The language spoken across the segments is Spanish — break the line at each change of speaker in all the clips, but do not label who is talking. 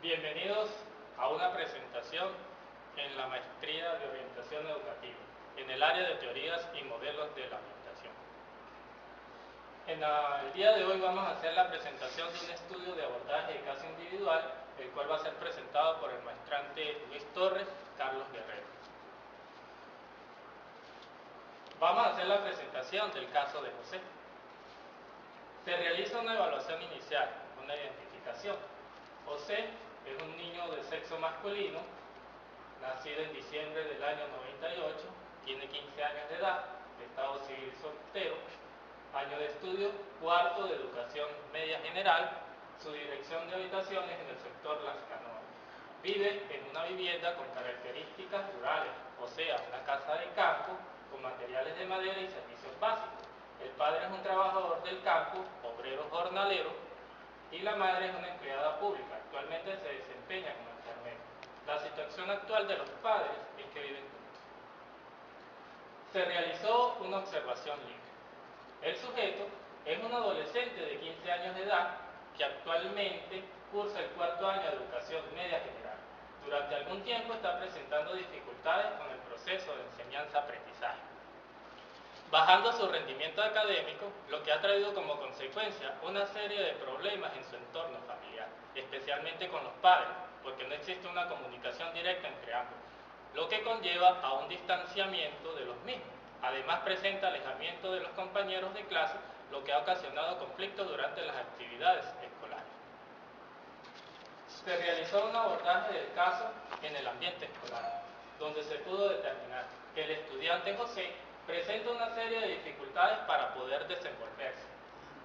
Bienvenidos a una presentación en la Maestría de Orientación Educativa, en el área de Teorías y Modelos de la Orientación. El día de hoy vamos a hacer la presentación de un estudio de abordaje de caso individual, el cual va a ser presentado por el maestrante Luis Torres, Carlos Guerrero. Vamos a hacer la presentación del caso de José. Se realiza una evaluación inicial, una identificación. José es un niño de sexo masculino, nacido en diciembre del año 98, tiene 15 años de edad, estado civil soltero, año de estudio, cuarto de educación media general, su dirección de habitación es en el sector Las Canoas. Vive en una vivienda con características rurales, o sea, una casa de campo con materiales de madera y servicios básicos. El padre es un trabajador del campo, obrero jornalero, y la madre es una empleada pública. Actualmente se desempeña como enfermera. La situación actual de los padres es que viven juntos. Se realizó una observación libre. El sujeto es un adolescente de 15 años de edad que actualmente cursa el cuarto año de educación media general. Durante algún tiempo está presentando dificultades con el proceso de enseñanza-aprendizaje, bajando su rendimiento académico, lo que ha traído como consecuencia una serie de problemas en su entorno familiar, especialmente con los padres, porque no existe una comunicación directa entre ambos, lo que conlleva a un distanciamiento de los mismos. Además presenta alejamiento de los compañeros de clase, lo que ha ocasionado conflictos durante las actividades escolares. Se realizó un abordaje del caso en el ambiente escolar, donde se pudo determinar que el estudiante José presenta una serie de dificultades para poder desenvolverse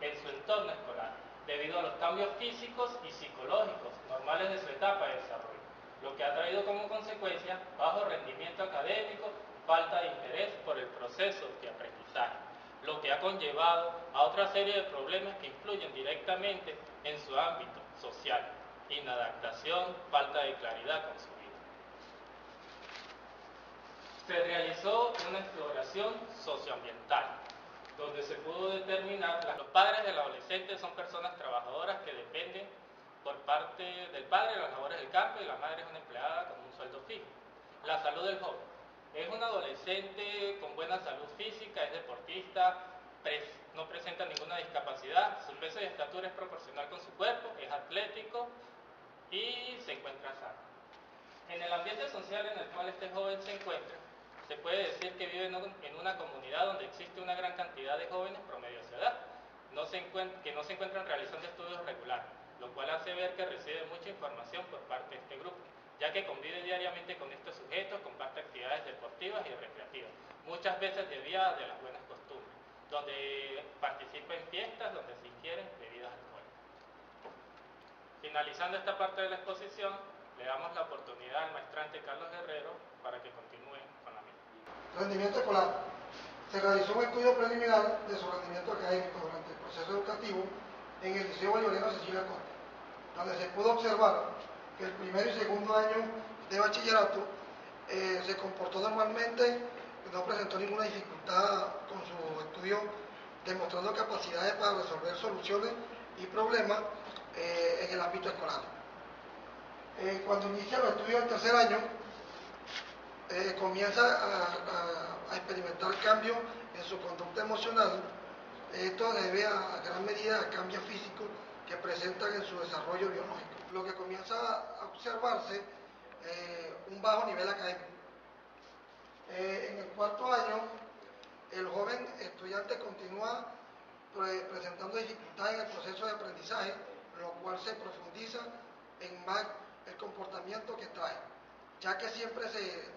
en su entorno escolar, debido a los cambios físicos y psicológicos normales de su etapa de desarrollo, lo que ha traído como consecuencia bajo rendimiento académico, falta de interés por el proceso de aprendizaje, lo que ha conllevado a otra serie de problemas que influyen directamente en su ámbito social: inadaptación, falta de claridad con su vida. Se realizó una exploración socioambiental, donde se pudo determinar que los padres del adolescente son personas trabajadoras que dependen por parte del padre de las labores del campo y la madre es una empleada con un sueldo fijo. La salud del joven. Es un adolescente con buena salud física, es deportista, no presenta ninguna discapacidad, su peso y estatura es proporcional con su cuerpo, es atlético y se encuentra sano. En el ambiente social en el cual este joven se encuentra, se puede decir que vive en una comunidad donde existe una gran cantidad de jóvenes promedio de su edad, que no se encuentran realizando estudios regulares, lo cual hace ver que recibe mucha información por parte de este grupo, ya que convive diariamente con estos sujetos, comparte actividades deportivas y recreativas, muchas veces desviadas de las buenas costumbres, donde participa en fiestas donde se ingieren bebidas alcohólicas. Finalizando esta parte de la exposición, le damos la oportunidad al maestrante Carlos Guerrero para que continúe con la misma.
Rendimiento escolar. Se realizó un estudio preliminar de su rendimiento académico durante el proceso educativo en el Liceo Bolivariano Cecilia Costa, donde se pudo observar que el primero y segundo año de bachillerato se comportó normalmente, no presentó ninguna dificultad con su estudio, demostrando capacidades para resolver soluciones y problemas en el ámbito escolar. Cuando inicia los estudios del tercer año, comienza a experimentar cambios en su conducta emocional. Esto debe a gran medida a cambios físicos que presentan en su desarrollo biológico. Lo que comienza a observarse un bajo nivel académico. En el cuarto año, el joven estudiante continúa presentando dificultades en el proceso de aprendizaje, lo cual se profundiza en más el comportamiento que trae, ya que siempre se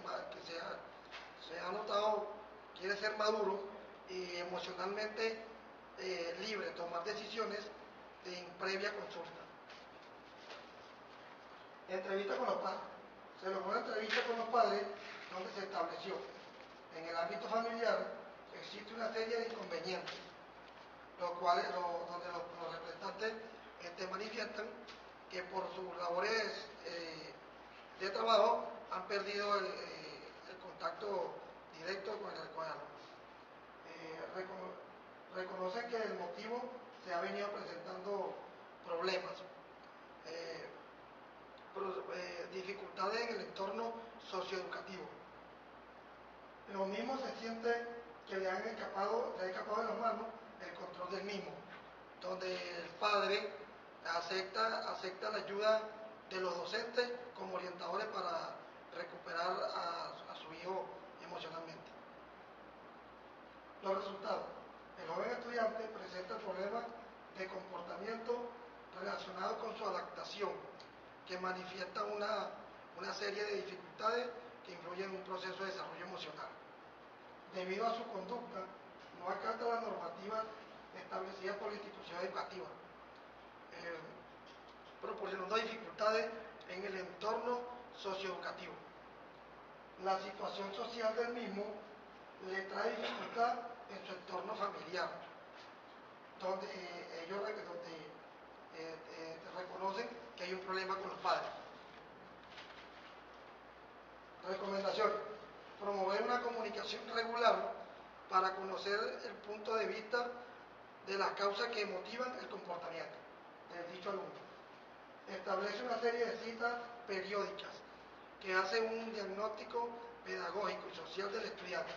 ha notado, quiere ser maduro y emocionalmente libre, tomar decisiones previa consulta. Entrevista con los padres. Se logró una entrevista con los padres donde se estableció en el ámbito familiar existe una serie de inconvenientes, donde los representantes manifiestan que por sus labores de trabajo han perdido el contacto directo con el alumno. Reconocen que el motivo se ha venido presentando problemas dificultades en el entorno socioeducativo. Lo mismo se siente que le ha escapado de las manos el control del mismo, donde el padre acepta la ayuda de los docentes como orientadores para recuperar a su hijo emocionalmente. Los resultados. El joven estudiante presenta problemas de comportamiento relacionados con su adaptación, que manifiesta una serie de dificultades que influyen en un proceso de desarrollo emocional. Debido a su conducta, no acata la normativa establecida por la institución educativa, proporcionando dificultades en el entorno socioeducativo. La situación social del mismo le trae dificultad en su entorno familiar, donde ellos reconocen que hay un problema con los padres. Recomendaciones. Promover una comunicación regular para conocer el punto de vista de las causas que motivan el comportamiento del dicho alumno. Establece una serie de citas periódicas que hacen un diagnóstico pedagógico y social del estudiante.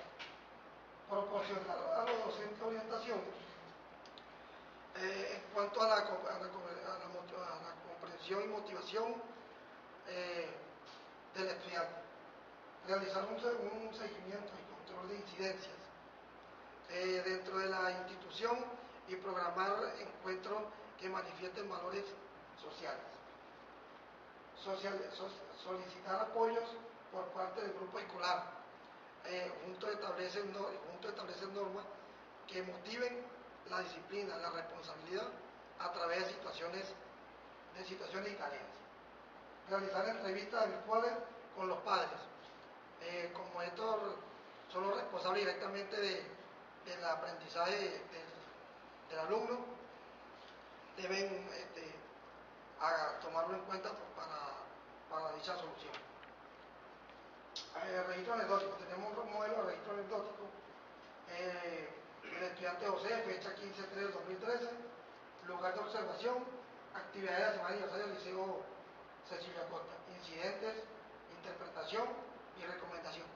Proporcionar a los docentes orientación en cuanto a la comprensión y motivación del estudiante. Realizar un seguimiento y control de incidencias dentro de la institución y programar encuentros que manifiesten valores sociales. Solicitar apoyos por parte del grupo escolar. Juntos establecen normas que motiven la disciplina, la responsabilidad a través de situaciones y tareas. Realizar entrevistas virtuales con los padres. Como estos son los responsables directamente del aprendizaje del alumno, deben tomarlo en cuenta para dicha solución. Registro anecdótico. Tenemos un modelo de registro anecdótico. El estudiante José, fecha 15/3/2013, lugar de observación, actividades de la semana de aniversario del Liceo Cecilia Costa, incidentes, interpretación y recomendación.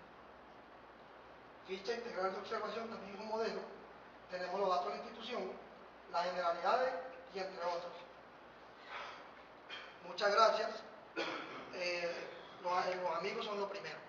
Ficha integral de observación, también es un modelo. Tenemos los datos de la institución, las generalidades y entre otros. Muchas gracias. Los amigos son lo primero.